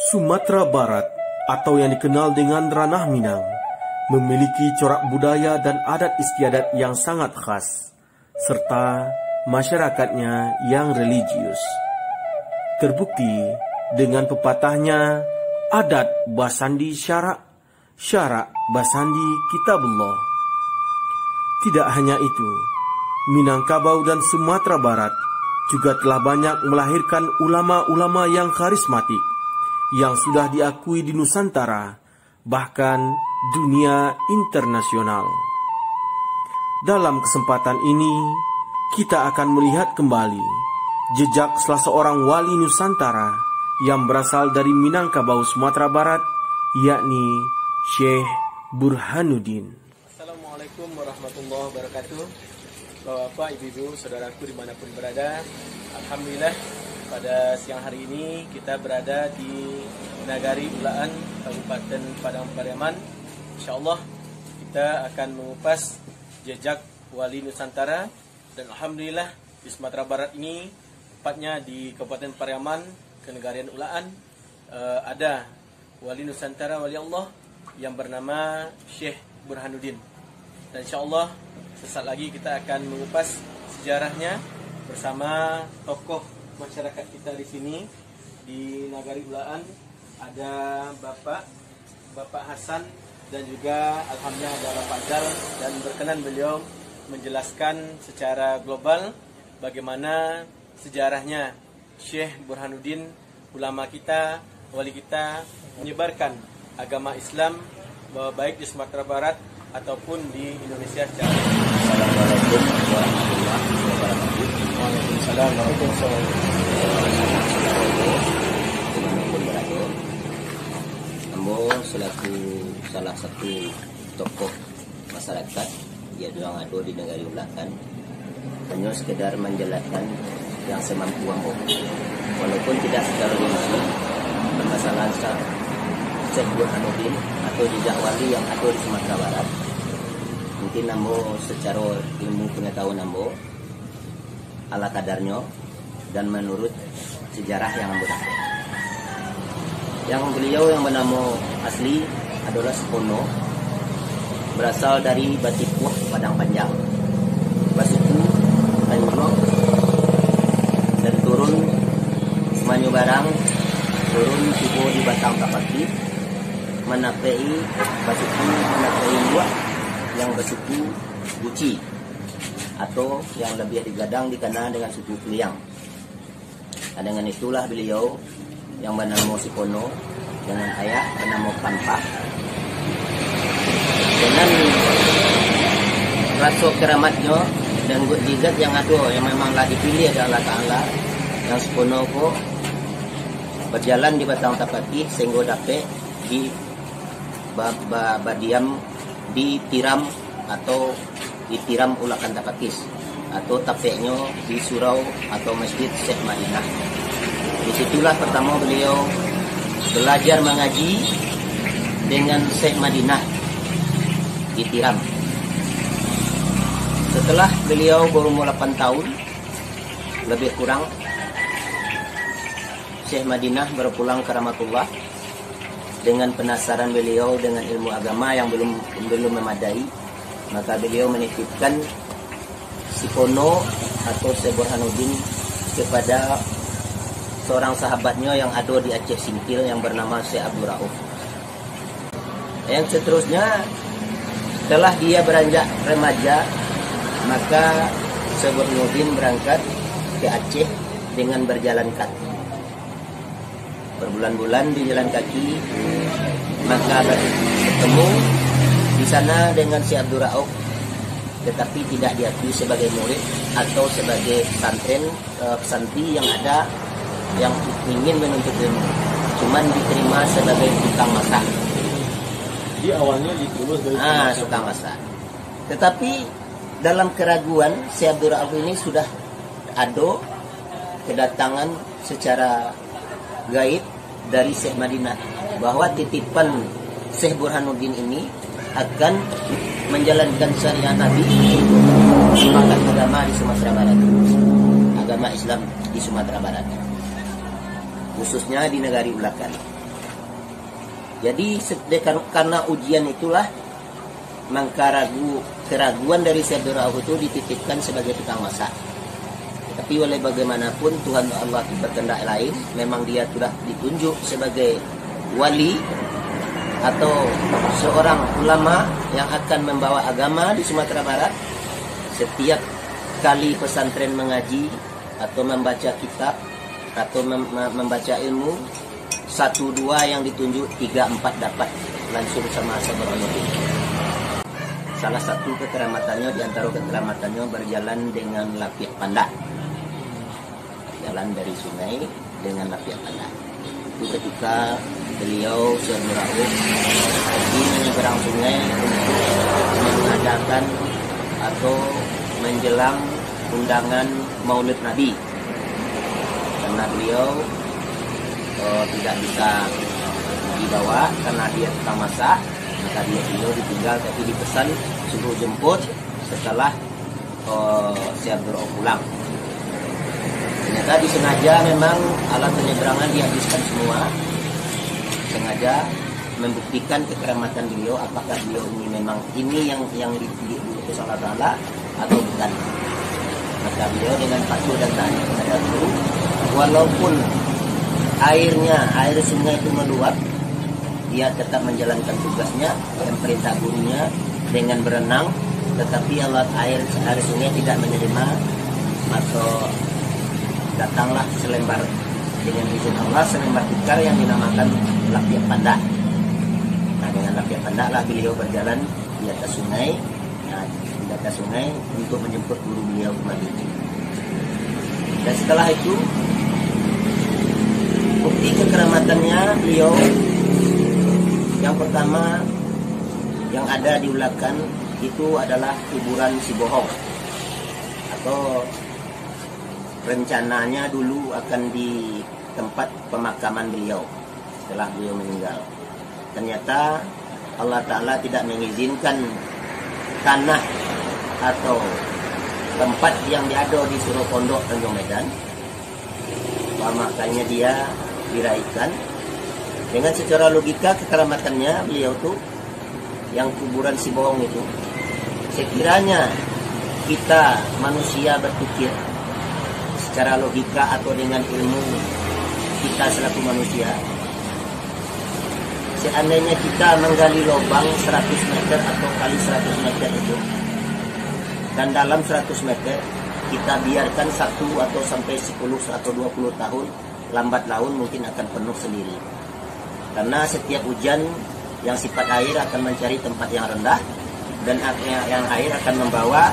Sumatera Barat atau yang dikenal dengan Ranah Minang memiliki corak budaya dan adat istiadat yang sangat khas, serta masyarakatnya yang religius. Terbukti dengan pepatahnya adat basandi syarak, syarak basandi kitabullah. Tidak hanya itu, Minangkabau dan Sumatera Barat juga telah banyak melahirkan ulama-ulama yang karismatik yang sudah diakui di Nusantara, bahkan dunia internasional. Dalam kesempatan ini, kita akan melihat kembali jejak salah seorang wali Nusantara yang berasal dari Minangkabau, Sumatera Barat, yakni Syekh Burhanuddin. Assalamualaikum warahmatullahi wabarakatuh. Bapak, ibu-ibu, saudaraku dimanapun berada, alhamdulillah pada siang hari ini kita berada di Nagari Ulaan, Kabupaten Padang Pariaman. InsyaAllah kita akan mengupas jejak wali Nusantara. Dan alhamdulillah di Sumatera Barat ini, tepatnya di Kabupaten Pariaman, Kenegarian Ulaan, ada wali Nusantara, wali Allah yang bernama Syekh Burhanuddin. Dan insyaAllah sesaat lagi kita akan mengupas sejarahnya bersama tokoh masyarakat kita di sini di Nagari Ulaan. Ada Bapak Hasan dan juga alhamdulillah ada Bapak Zal, dan berkenan beliau menjelaskan secara global bagaimana sejarahnya Syekh Burhanuddin, ulama kita, wali kita, menyebarkan agama Islam baik di Sumatera Barat ataupun di Indonesia secara. Assalamualaikum warahmatullahi wabarakatuh. Waalaikumsalam warahmatullahi wabarakatuh. Ambo selaku salah satu tokoh masyarakat yang ada di Nagari Ulaan, hanya sekedar menjelaskan yang semampu Ambo, walaupun tidak secara rinci permasalahan Syekh Burhanuddin atau jejak wali yang ada di Sumatera Barat. Mungkin Ambo secara ilmu pengetahuan Ambo ala kadarnya dan menurut sejarah yang Ambo dapat. Yang beliau yang bernama asli adalah Sepono, berasal dari Batipuh, Padang Panjang, Basuku, Tanjung, dan turun Semanyu Barang, turun tiba di Batang Tapaki, menapai Basuku, menapai Luak, yang bersuku Buci, atau yang lebih digadang dikenal dengan suku Keliang. Dan dengan itulah beliau yang bernama Sepono dengan ayah bernama Pampah. Dengan rasa keramatnya dan mukjizat yang ada yang memanglah dipilih adalah Ta'ala, yang Sepono ko berjalan di Batang Tapaki sehingga dapat di badiam di tiram atau ditiram ulakan Tapakis, atau tapeknya di surau atau masjid Syekh Madinah. Disitulah pertama beliau belajar mengaji dengan Syekh Madinah di Tiram. Setelah beliau berumur 8 tahun lebih kurang, Syekh Madinah berpulang ke Rahmatullah dengan penasaran beliau dengan ilmu agama yang belum memadai. Maka beliau menitipkan Sepono atau Syekh Burhanuddin kepada seorang sahabatnya yang ada di Aceh Singkil yang bernama Syekh Abdul Rauf. Yang seterusnya, setelah dia beranjak remaja, maka Syekh Burhanuddin berangkat ke Aceh dengan berjalan kaki. Berbulan-bulan di jalan kaki, maka bertemu di sana dengan Syekh Abdul Rauf, tetapi tidak diakui sebagai murid atau sebagai pesantren yang ada yang ingin menuntut ilmu, cuman diterima sebagai tukang masak. Jadi awalnya ditulus dari tukang masak. Tetapi dalam keraguan Syekh Abdul Rauf ini sudah ada kedatangan secara gaib dari Syekh Madinah bahwa titipan Syekh Burhanuddin ini akan menjalankan syariat Nabi untuk mengangkat agama di Sumatera Barat, agama Islam di Sumatera Barat, khususnya di Nagari Ulaan. Jadi karena ujian itulah maka keraguan dari Syekh Abdul Rauf itu dititipkan sebagai tukang masak. Tapi oleh bagaimanapun Tuhan Allah berkehendak lain, memang dia sudah ditunjuk sebagai wali atau seorang ulama yang akan membawa agama di Sumatera Barat. Setiap kali pesantren mengaji atau membaca kitab atau membaca ilmu, 1-2 yang ditunjuk, 3-4 dapat langsung sama Syekh Burhanuddin. Salah satu kekeramatannya, di antara kekeramatannya berjalan dengan lapiak pandak. Jalan dari sungai dengan lapiak pandak. Itu ketika beliau Syekh Abdul Rauf pergi menyeberang sungai untuk mengadakan atau menjelang undangan Maulid Nabi. Karena beliau tidak bisa dibawa karena dia tukang masak, maka beliau ditinggal, tapi dipesan suruh jemput setelah Syekh Abdul Rauf pulang. Ternyata disengaja memang alat penyeberangan dihabiskan semua, sengaja membuktikan kekeramatan beliau, apakah beliau ini memang ini yang diutus Allah Ta'ala atau bukan. Maka beliau dengan patuh dan taat kepada guru, walaupun air sungai itu meluap, dia tetap menjalankan tugasnya dan perintah gurunya dengan berenang. Tetapi air sungai tidak menerima, maka datanglah selembar, dengan izin Allah, selembar tikar yang dinamakan lapiak pandak. Nah, dengan lapiak pandak lah beliau berjalan di atas sungai, di atas sungai untuk menjemput guru beliau kembali. Dan setelah itu, bukti kekeramatannya beliau yang pertama yang ada di Ulakan itu adalah kuburan si bohong, atau rencananya dulu akan di tempat pemakaman beliau setelah beliau meninggal. Ternyata Allah Ta'ala tidak mengizinkan tanah atau tempat yang ada di Suropondok, Tanjung Medan, makanya dia diraikan. Dengan secara logika kekeramatannya beliau tuh yang kuburan si bohong itu, sekiranya kita manusia berpikir secara logika atau dengan ilmu kita selaku manusia, seandainya kita menggali lubang 100 meter atau kali 100 meter itu, dan dalam 100 meter kita biarkan 1 atau sampai 10 atau 20 tahun, lambat laun mungkin akan penuh sendiri. Karena setiap hujan yang sifat air akan mencari tempat yang rendah, dan yang air akan membawa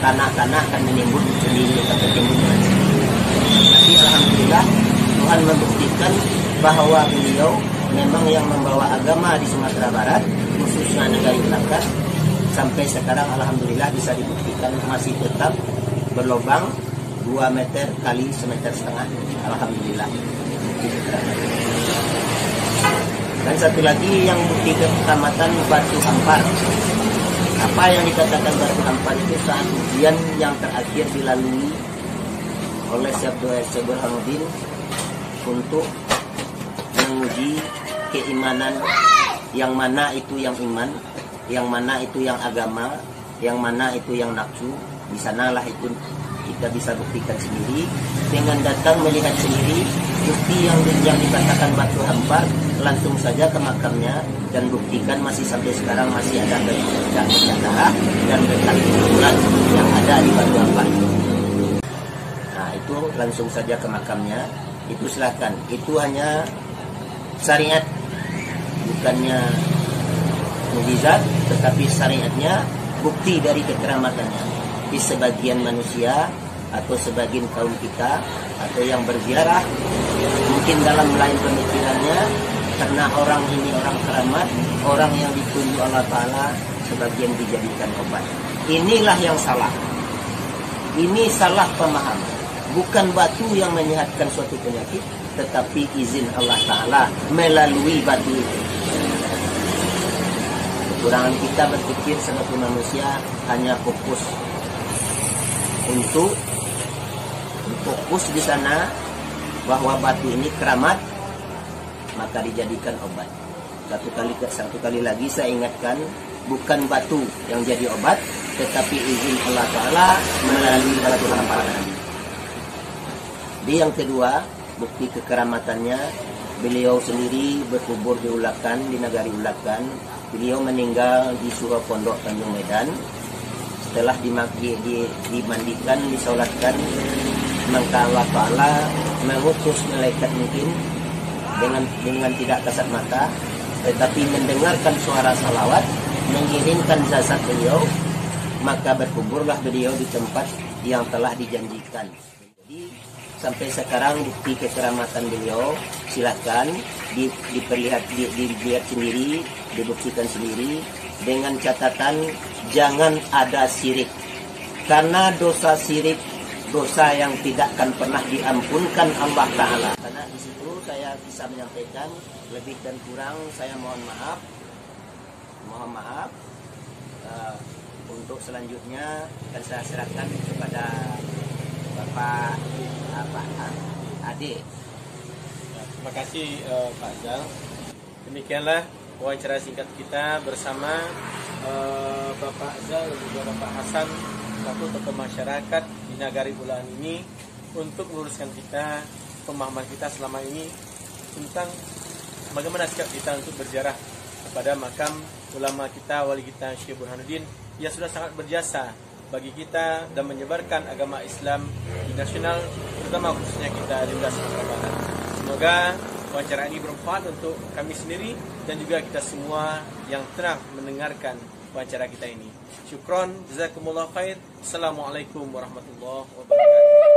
tanah-tanah akan menimbun sendiri, akan tertimbun dengan sendiri. Tapi alhamdulillah Tuhan membuktikan bahwa beliau memang yang membawa agama di Sumatera Barat, khususnya negari Ulakan. Sampai sekarang alhamdulillah bisa dibuktikan masih tetap berlubang 2 meter kali 1,5 meter. Alhamdulillah. Dan satu lagi yang bukti keselamatan batu hampar. Apa yang dikatakan batu hampar itu saat ujian yang terakhir dilalui oleh Syekh Burhanuddin untuk menguji keimanan, yang mana itu yang iman, yang mana itu yang agama, yang mana itu yang nafsu. Di sanalah itu kita bisa buktikan sendiri dengan datang melihat sendiri bukti yang dikatakan batu hampar, langsung saja ke makamnya dan buktikan masih sampai sekarang masih ada bercak darah dan bercak kuburan yang ada di batu hampar. Nah, itu langsung saja ke makamnya, itu silakan. Itu hanya syariat, bukannya mukjizat, tetapi syariatnya bukti dari kekeramatannya. Di sebagian manusia atau sebagian kaum kita atau yang berziarah, mungkin dalam lain pemikirannya, karena orang ini orang keramat, orang yang ditunjuk Allah Ta'ala, sebagian dijadikan obat. Inilah yang salah. Ini salah pemahaman. Bukan batu yang menyehatkan suatu penyakit, tetapi izin Allah Ta'ala melalui batu itu. Kekurangan kita berpikir sebagai manusia hanya fokus untuk fokus di sana bahwa batu ini keramat, maka dijadikan obat. Satu kali lagi saya ingatkan, bukan batu yang jadi obat, tetapi izin Allah Ta'ala melalui batu hamparan. Di yang kedua, bukti kekeramatannya, beliau sendiri berkubur di Ulakan, di Nagari Ulakan. Beliau meninggal di Surau Pondok Tanjung Medan. Setelah dimandikan, disolatkan, maka Allah Ta'ala mengutus malaikat mungkin dengan tidak kasat mata, tetapi mendengarkan suara salawat, mengirimkan jasad beliau, maka berkuburlah beliau di tempat yang telah dijanjikan. Jadi sampai sekarang bukti kekeramatan beliau silakan dilihat sendiri, dibuktikan sendiri, dengan catatan jangan ada syirik, karena dosa syirik dosa yang tidak akan pernah diampunkan Allah Ta'ala. Karena di situ saya bisa menyampaikan, lebih dan kurang saya mohon maaf. Untuk selanjutnya akan saya serahkan kepada Bapak Ade. Terima kasih Pak Zal. Demikianlah wawancara singkat kita bersama Bapak Zal dan juga Bapak Hasan, satu tokoh masyarakat di Nagari Ulakan ini, untuk meluruskan kita pemahaman kita selama ini tentang bagaimana sikap kita untuk berziarah kepada makam ulama kita, wali kita Syekh Burhanuddin, yang sudah sangat berjasa bagi kita dan menyebarkan agama Islam di nasional, terutama khususnya kita di wilayah Sumatera Barat. Semoga wawancara ini bermanfaat untuk kami sendiri dan juga kita semua yang telah mendengarkan wawancara kita ini. Syukron, jazakumullah khair. Assalamualaikum warahmatullahi wabarakatuh.